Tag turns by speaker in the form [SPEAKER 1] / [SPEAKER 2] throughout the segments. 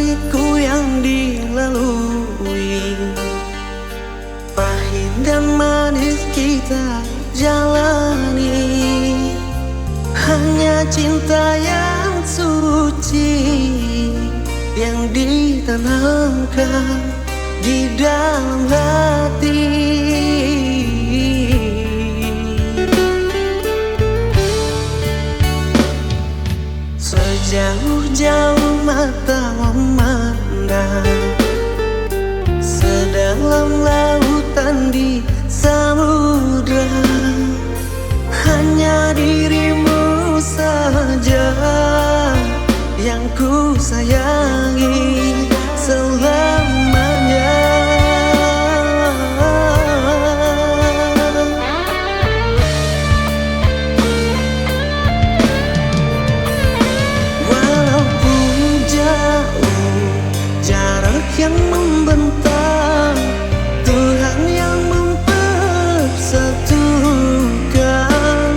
[SPEAKER 1] hariku yang dilalui, pahit dan manis kita jalani. Hanya cinta yang suci yang ditanamkan di dalam hati. Sejauh-jauh mata memandang, sedalam lautan di samudra, hanya dirimu saja yang ku sayangi selamanya. Walaupun jauh jarak yang membentang, Tuhan yang mempersatukan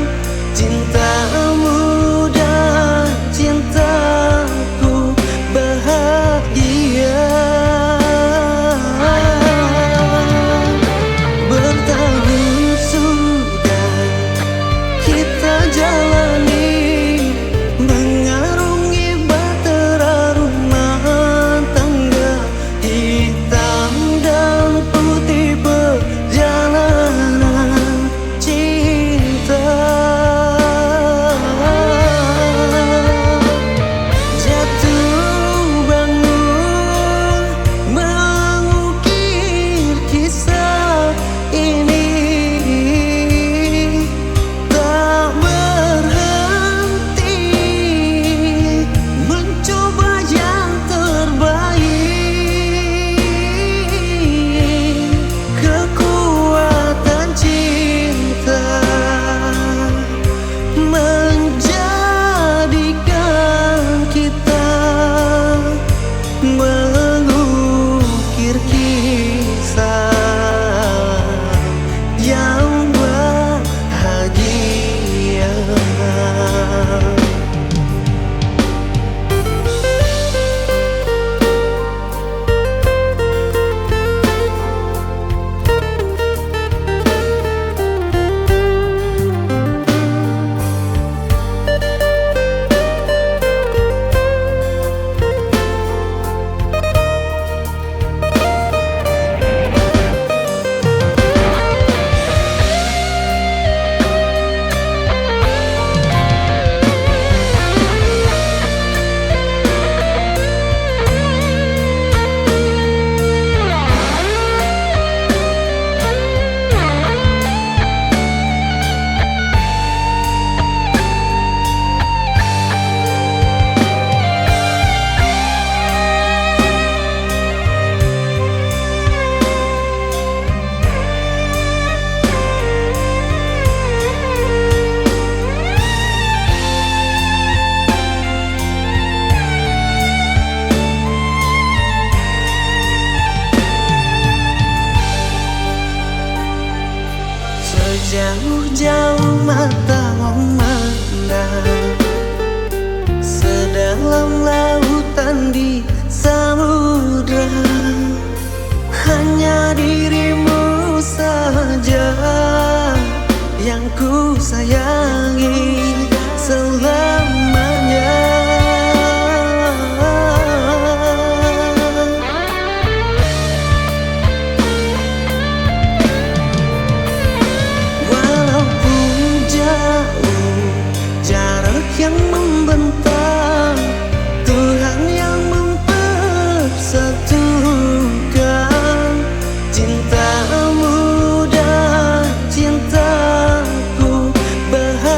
[SPEAKER 1] cintamu dan cintaku bahagia. Bertahun sudah kita jalani, mengarungi bahtera rumah tangga, hitam dan putih perjalanan cinta. Jatuh bangun mengukir kisah ini, tak berhenti mencoba yang terbaik. Kekuatan cinta menjadikan kita mengukir kisah yang bahagia. Sejauh-jauh mata memandang, sedalam lautan di samudra, hanya dirimu saja yang ku sayangi selamanya. Yang membentang, Tuhan yang mempersatukan cintamu dan cintaku bahagia.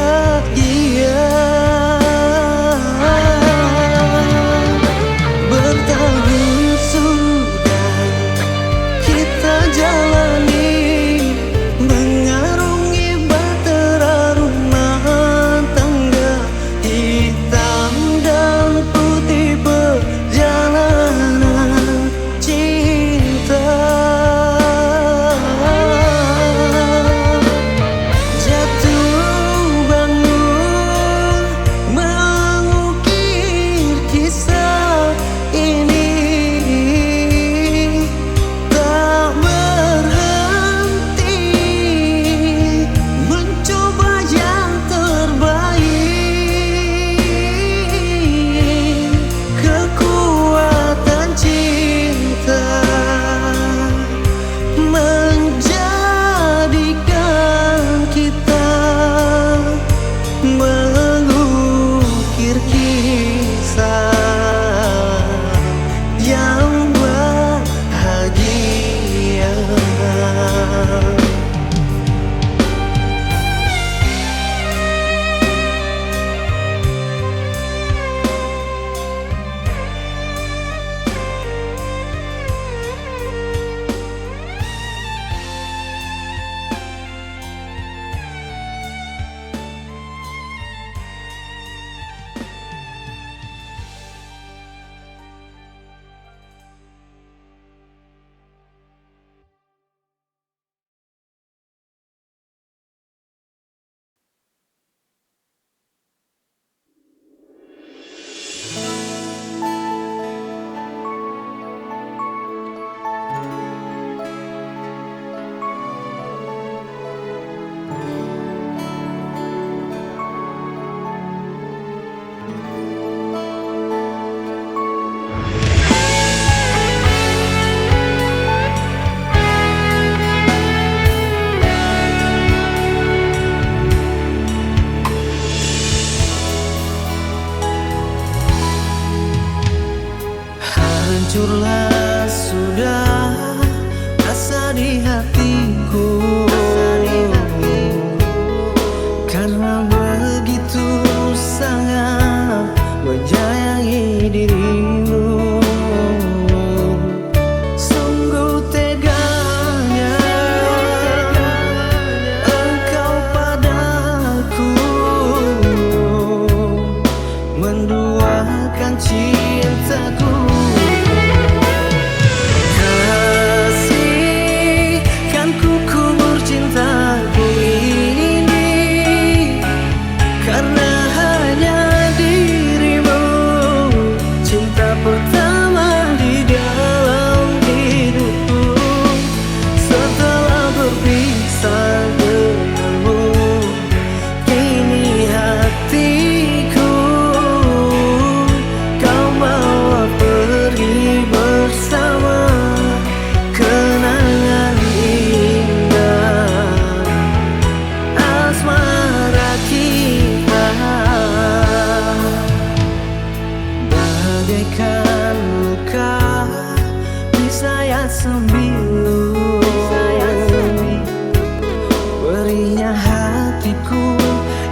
[SPEAKER 1] hatiku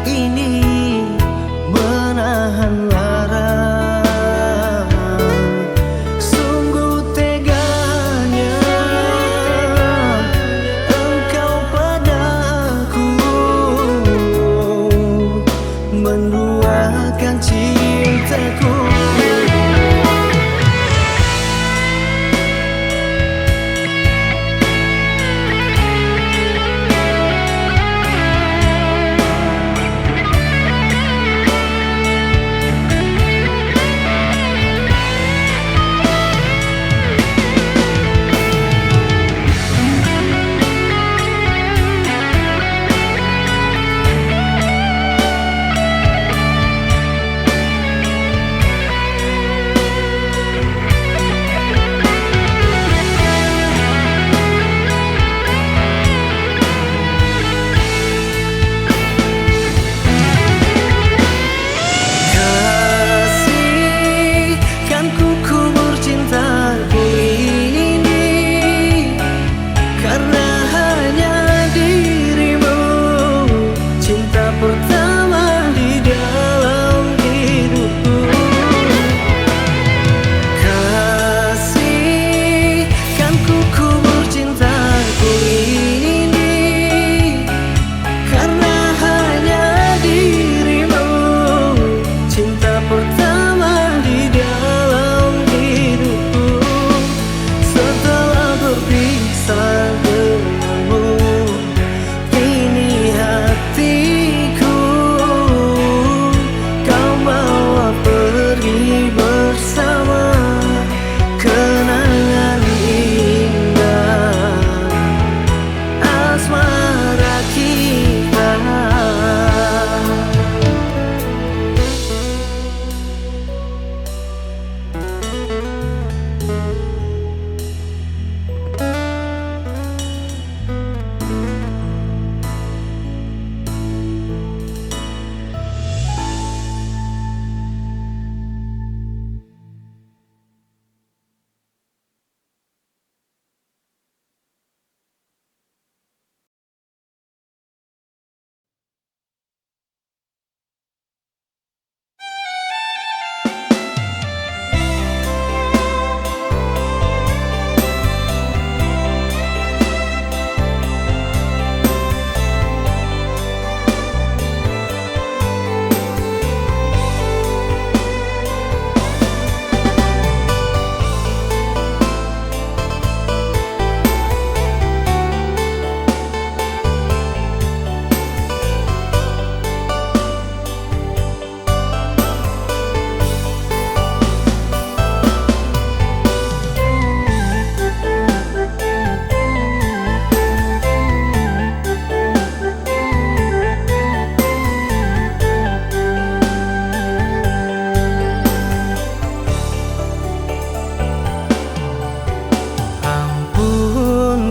[SPEAKER 1] ini menahan lara. Sungguh teganya engkau padaku, menduakan cintaku.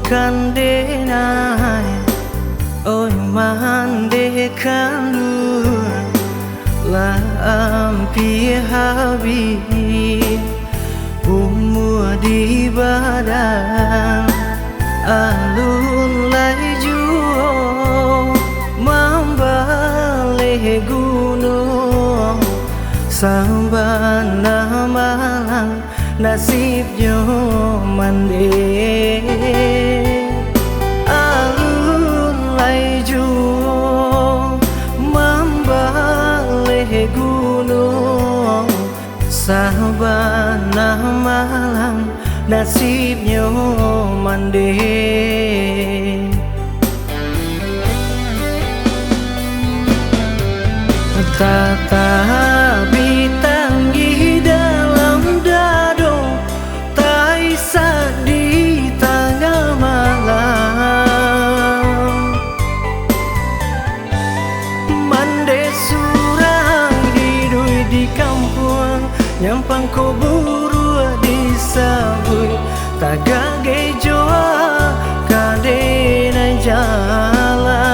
[SPEAKER 1] Kandenai oi mande kandu la ampi habi umur di badan alun lai juo mambale gunung sabana malang nasibnya mande alun lai juo mambale gunung sabana malang nasibnya mande. Tata bintang di dalam dado Taisa di tengah malam Mande surang hidui di kampung Nyampang ko buru di sabui Tagage joa kadena jalan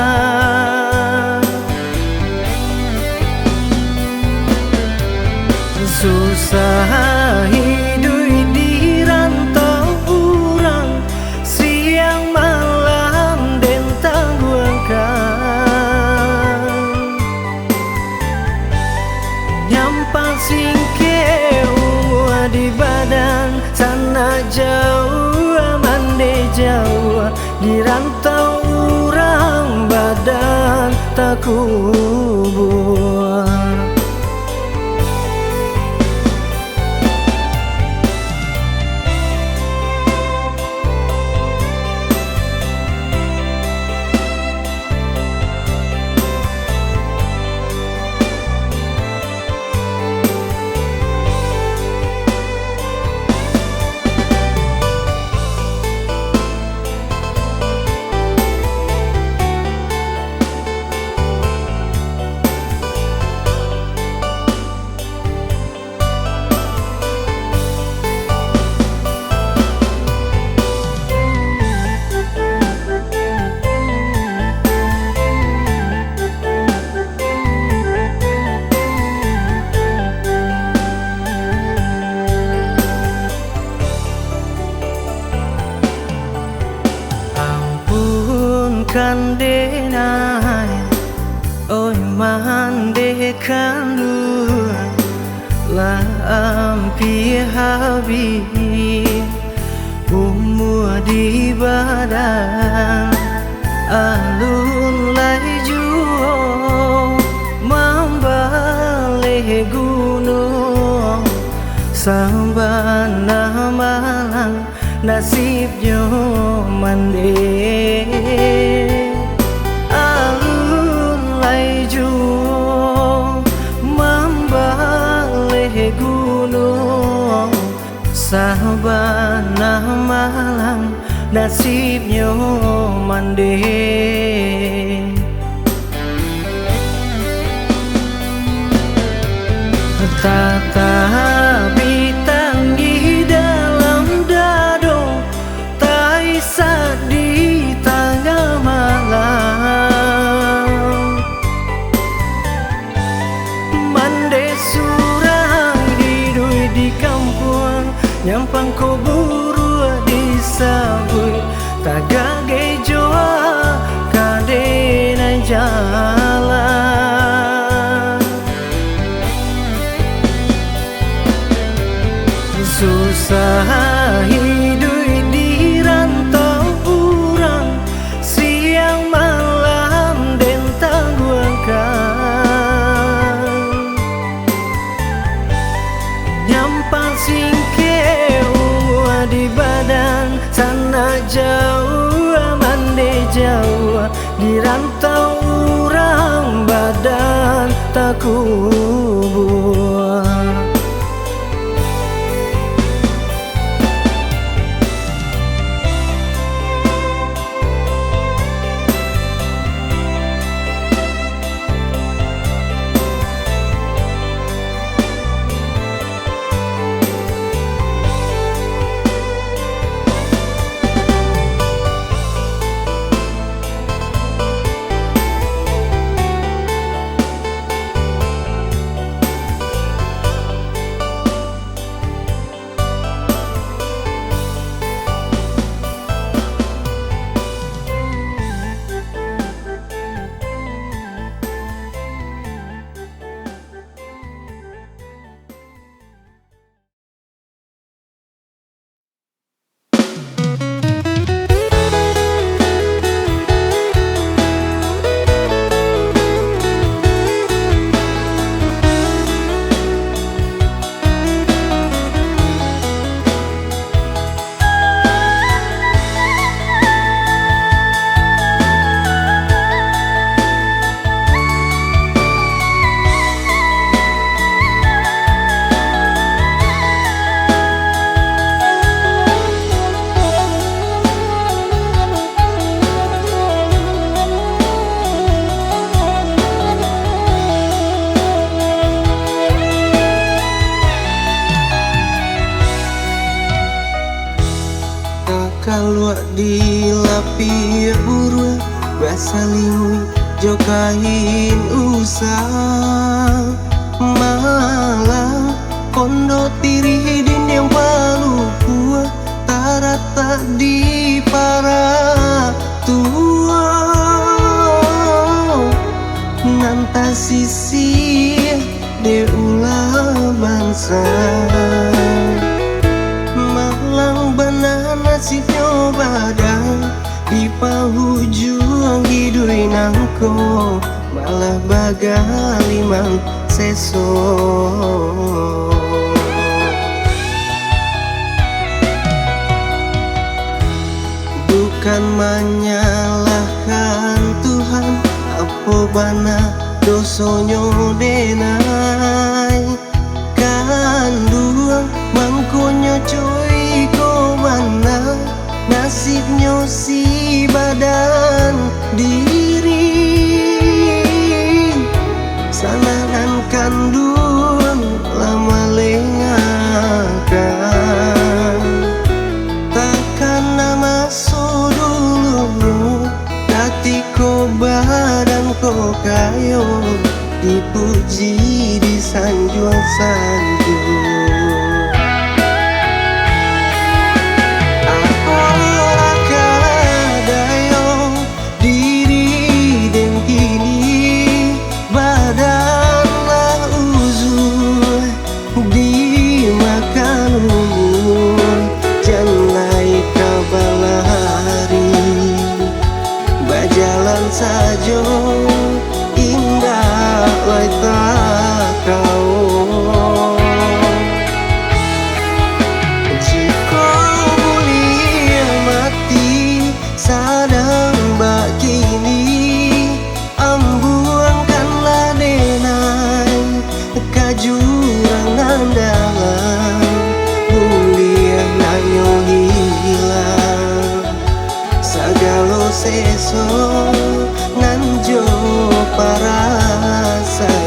[SPEAKER 1] Susah hidup di rantau urang Siang malam dan tangguhkan di rantau urang badan tak kubur. Kandenai oi mandekan lu la ampi habi umur di badan alun lai juo membalik gunung sabana malang nasibnya mande alun lai juo membalik gunung sabana malang nasibnya mande. Tata bintang di dalam dado tak isak di tengah malam. Mande surang hidup di kampung nyampang ko buru di sabui tak gage joa kadena jalan. Susah hidup di rantau urang siang malam dan tangguhkan nyampang singke umur di badan sana jauh mande jauh di rantau urang badan tak kubur.
[SPEAKER 2] Kalau di lapi buru basaliui jokain usah malah kondo tiri din yang palu kuat tarata di para tua nanta sisi de ulah bangsa nasibnya badan di pahujuang hidui nangko malah bagali mang seso. Bukan menyalahkan Tuhan, apa bana dosonyo denai kan duang mangkonyo coy ko bana nasibnyo si badan diri sanangan kanduan lama lengakan takkan nama sodulu tati ko badan ko kayo dipuji disanjung-sanjung. Jalan saja indah lai tak kau. Jika boleh mati sadang bakini ambuangkanlah denai kajurang andalan boleh nanyo hilang sagalo seso nanjo para sayang.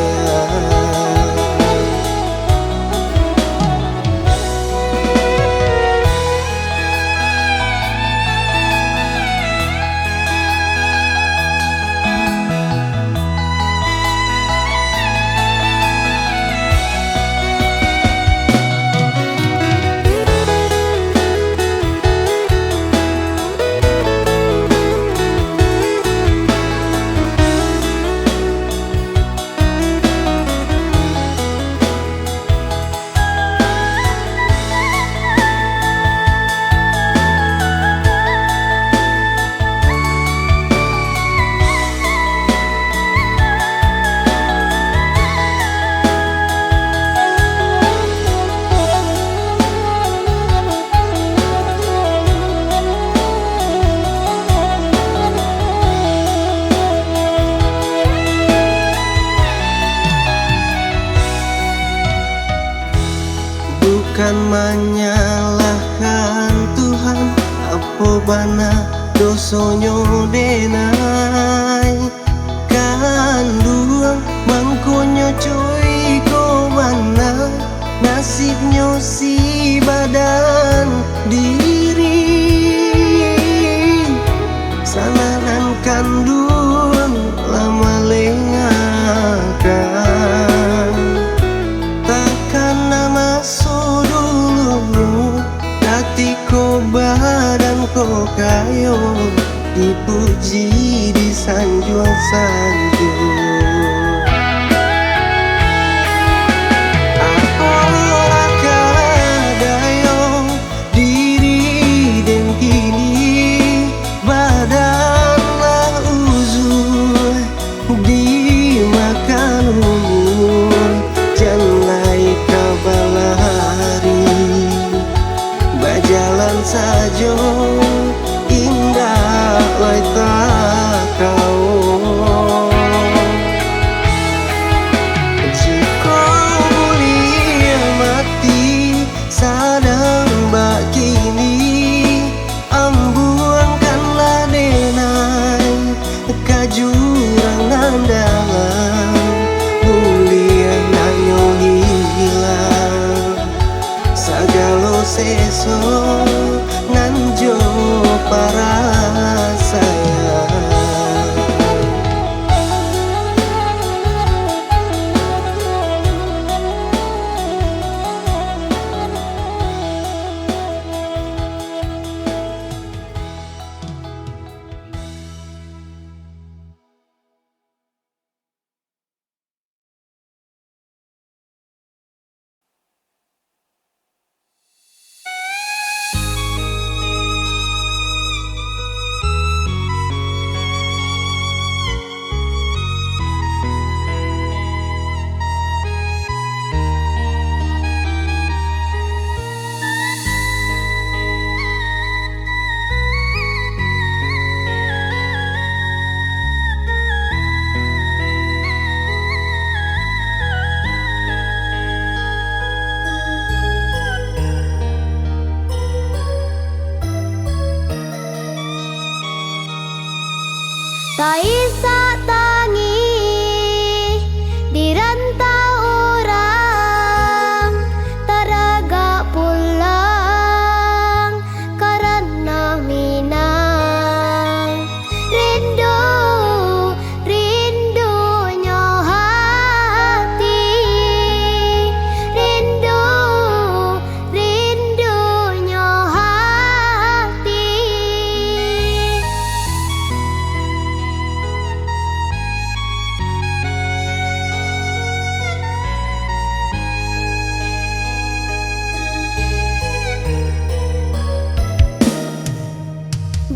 [SPEAKER 2] Bukan menyalahkan Tuhan, apa bana dosonyo denai kan duang mangkonyo coy ko bana nasibnyo si badan diri sanangan kanduan lama lengakan takkan nama ko badan ko kayo dipuji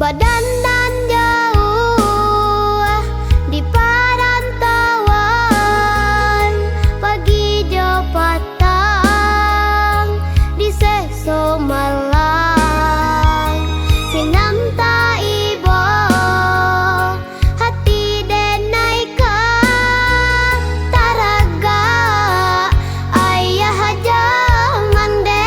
[SPEAKER 3] badan nan jauh di perantauan, pagi jo patang di seso malang, sinam ta ibo hati denai ka taraga ayah jaman de.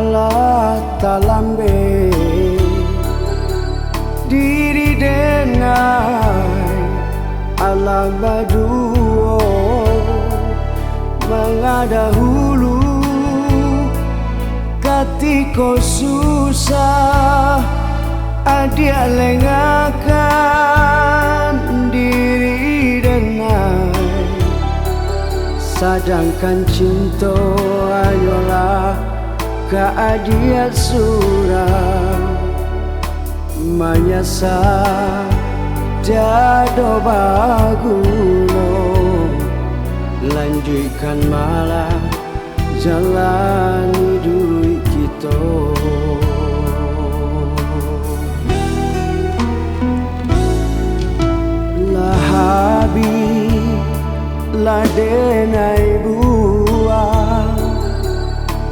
[SPEAKER 1] Allah talambe diri denai Allah baduo mengadahulu katiko susah adia lengakan diri denai sedangkan cinta ayolah keadiat surah menyasa jado bagulo lanjutkan malah jalan hidup kita lahabi ladenai buah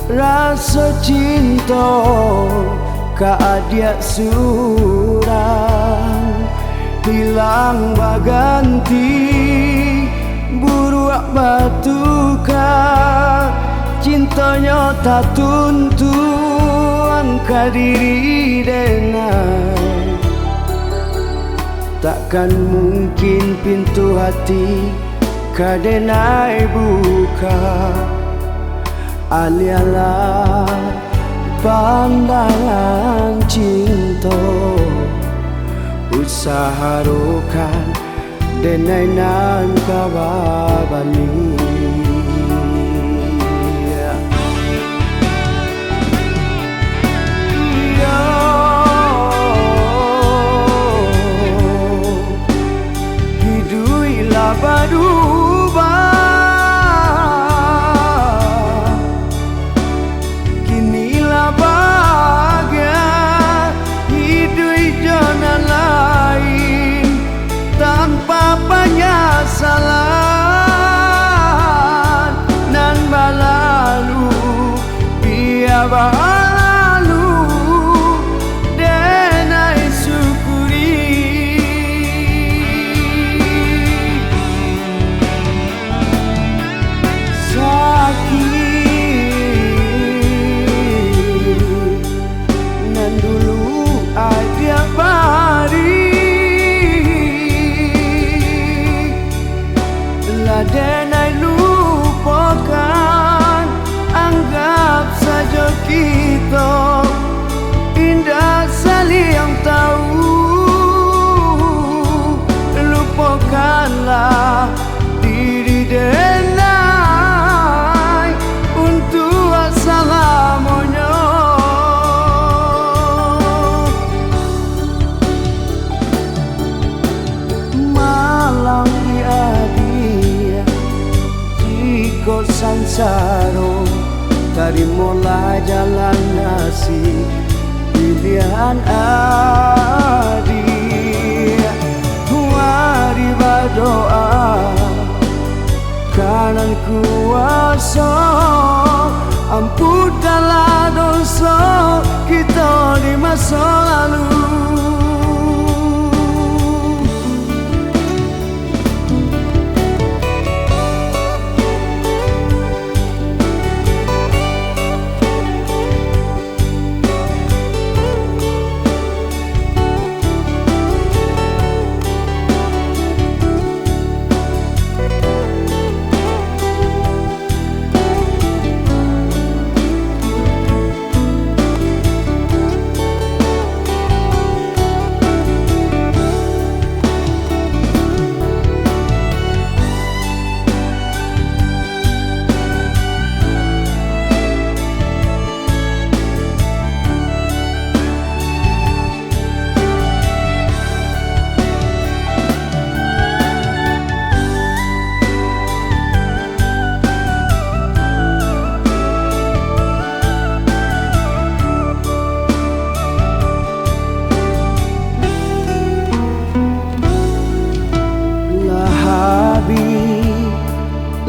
[SPEAKER 1] rasa cinta keadiat surang hilang baganti buruak batuka cintanya tak tuntuan ke diri denai takkan mungkin pintu hati kadenai buka alialah pandangan cinta usaha rokan denai nan kababani hiduilah baduba kinilah bahagia hidup jalan lain tanpa penyesalan nan balalu biar balalu denai syukuri sakit nan dulu ada bari denai lupakan anggap saja kita indah saling tahu lupakanlah diri denai untuk selamanya malam sansaro dari mulai jalan nasi pilihan adi mari berdoa kanan kuasa ampunkanlah dosa kita di masa lalu.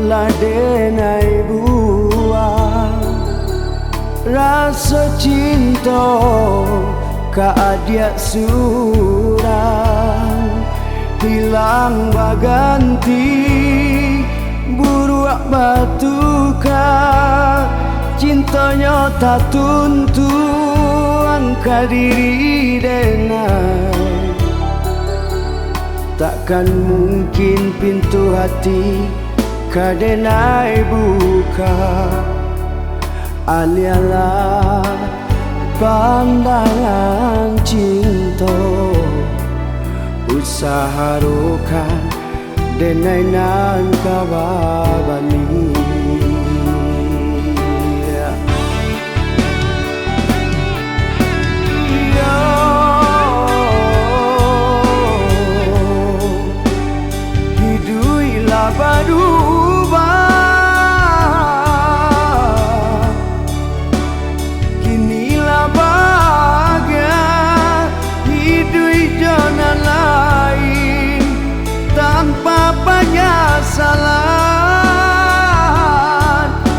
[SPEAKER 1] Ladenai buah rasa cinta keadiat surang hilang baganti buruak batuka cintanya tak tuntuan ke diri denai. Takkan mungkin pintu hati kadenai buka. Alialah pandangan cinta, usaha rokan denai nan kababani. Berubah, kinilah bahagia hidup jalan lain tanpa penyesalan.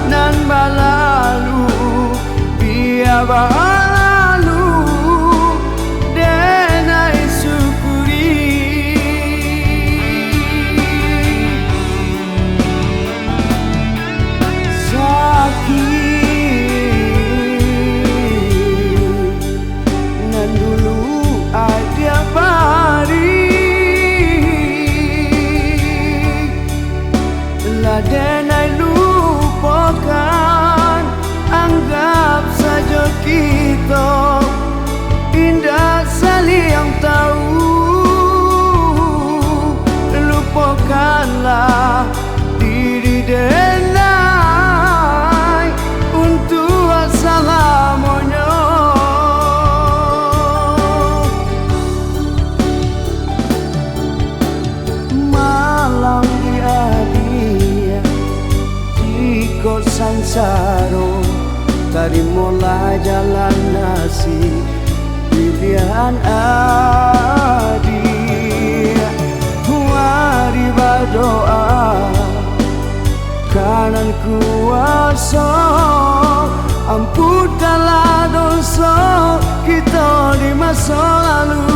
[SPEAKER 1] Nan berlalu biar berlalu denai syukuri. Nan dulu ada pari lah denai lupakan. Anggap saja kita indah saling tahu. Lupakanlah diri denai untuk selamanya. Malang dia jika sansaro tarimalah jalan nasib pilihan adi. Mari berdoa kanan kuasa, ampunkanlah dosa kita di masa lalu.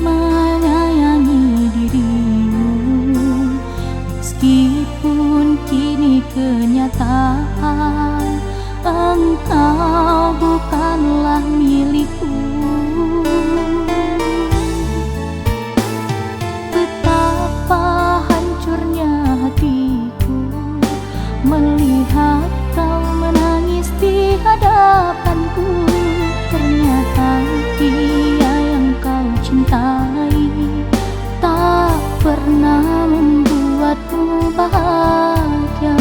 [SPEAKER 4] menyayangi dirimu, meskipun kini kenyataan engkau bukanlah milikku. Betapa hancurnya hatiku melihat kau menangis di hadapanku. Ternyata dia yang kau cintai tak pernah membuatmu bahagia.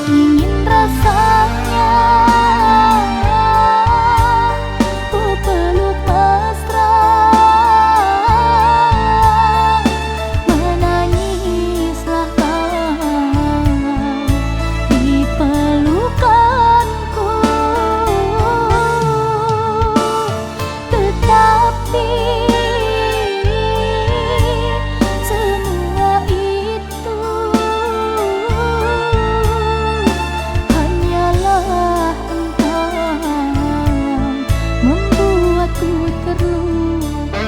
[SPEAKER 4] Ingin rasanya ku peluk mesra, menangislah kau di pelukanku. Tetapi semua itu hanyalah engkau membuatku terluka.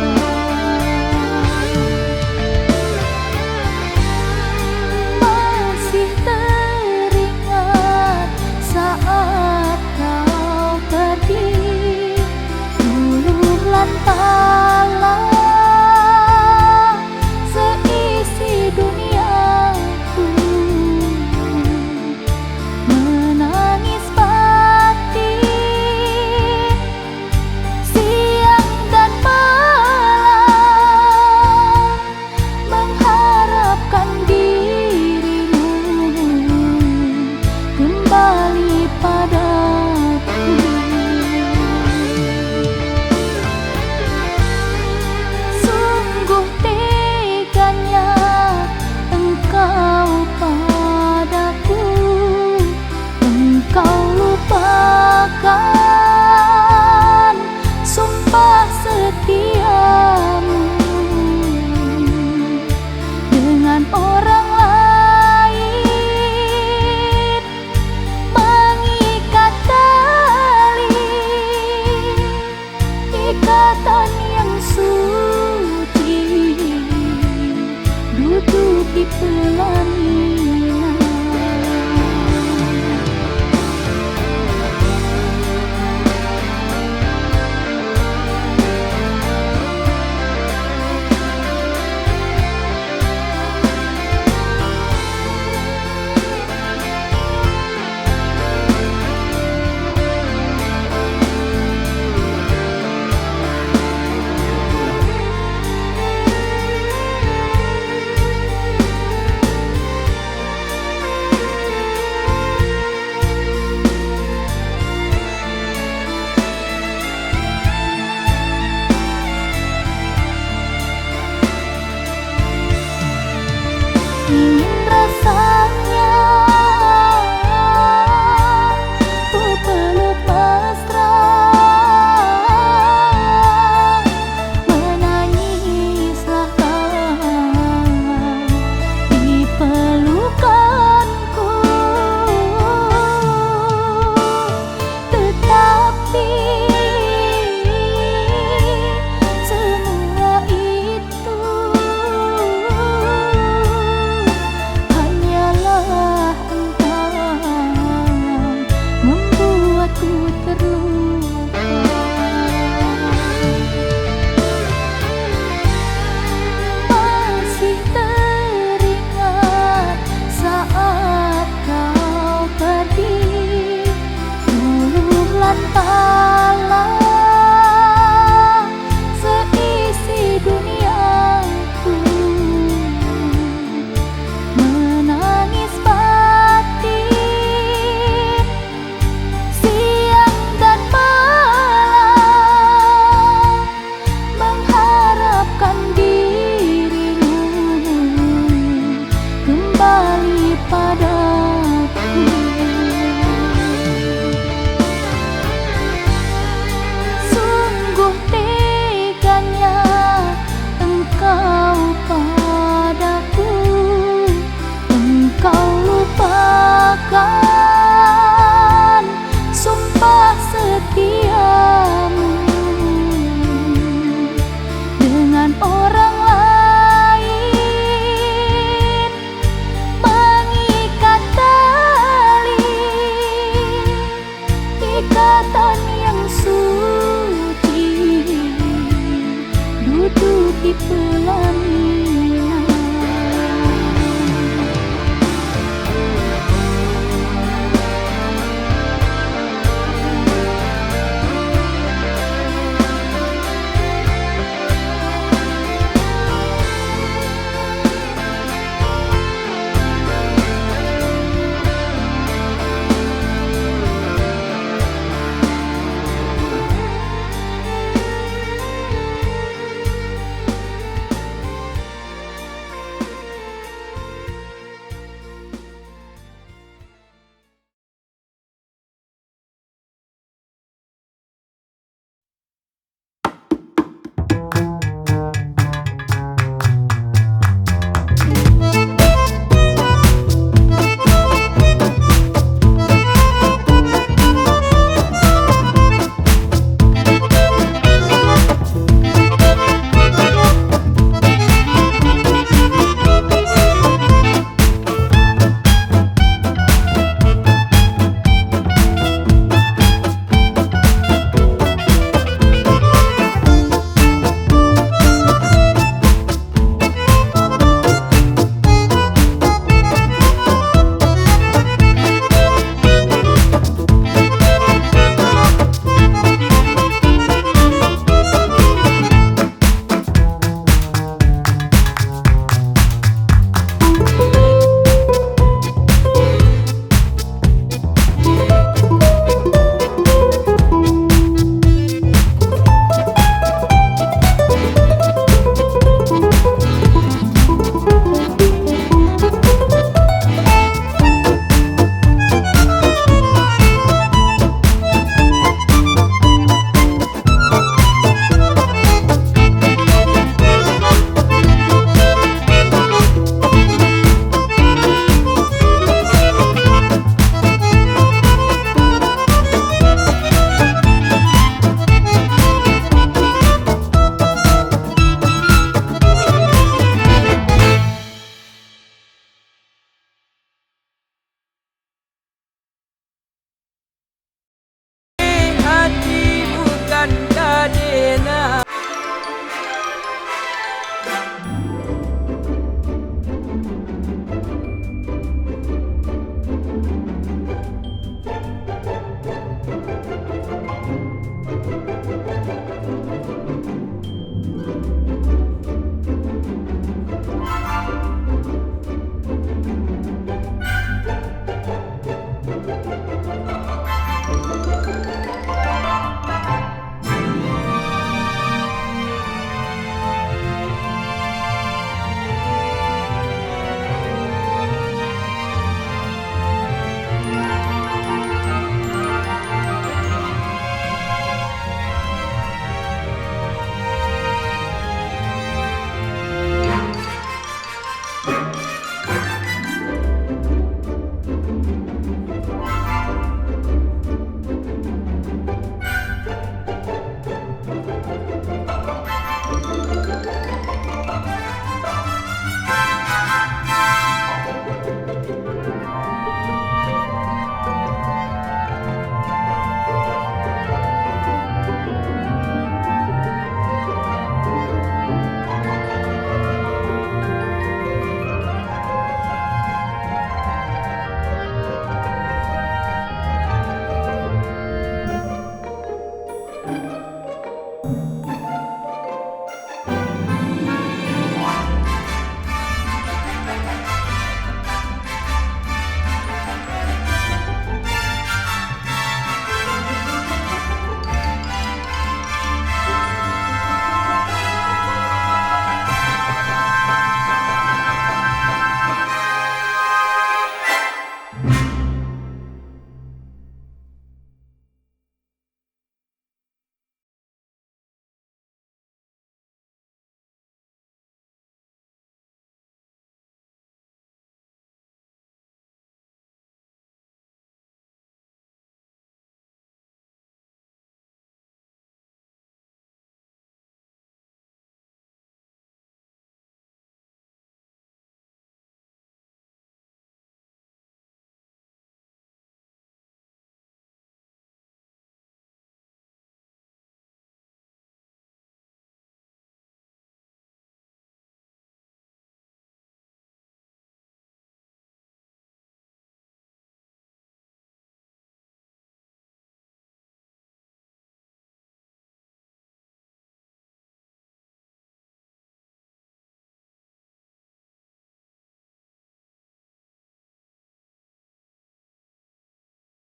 [SPEAKER 4] Masih teringat saat kau pergi, luluh lantala seisi duniaku, menangis batin siang dan malam, mengharapkan dirimu kembali padaku. Sungguh teganya engkau padaku, engkau lupakan sumpah setiamu dengan orang lain, mengikat tali ikatan yang suci duduk di pelangi.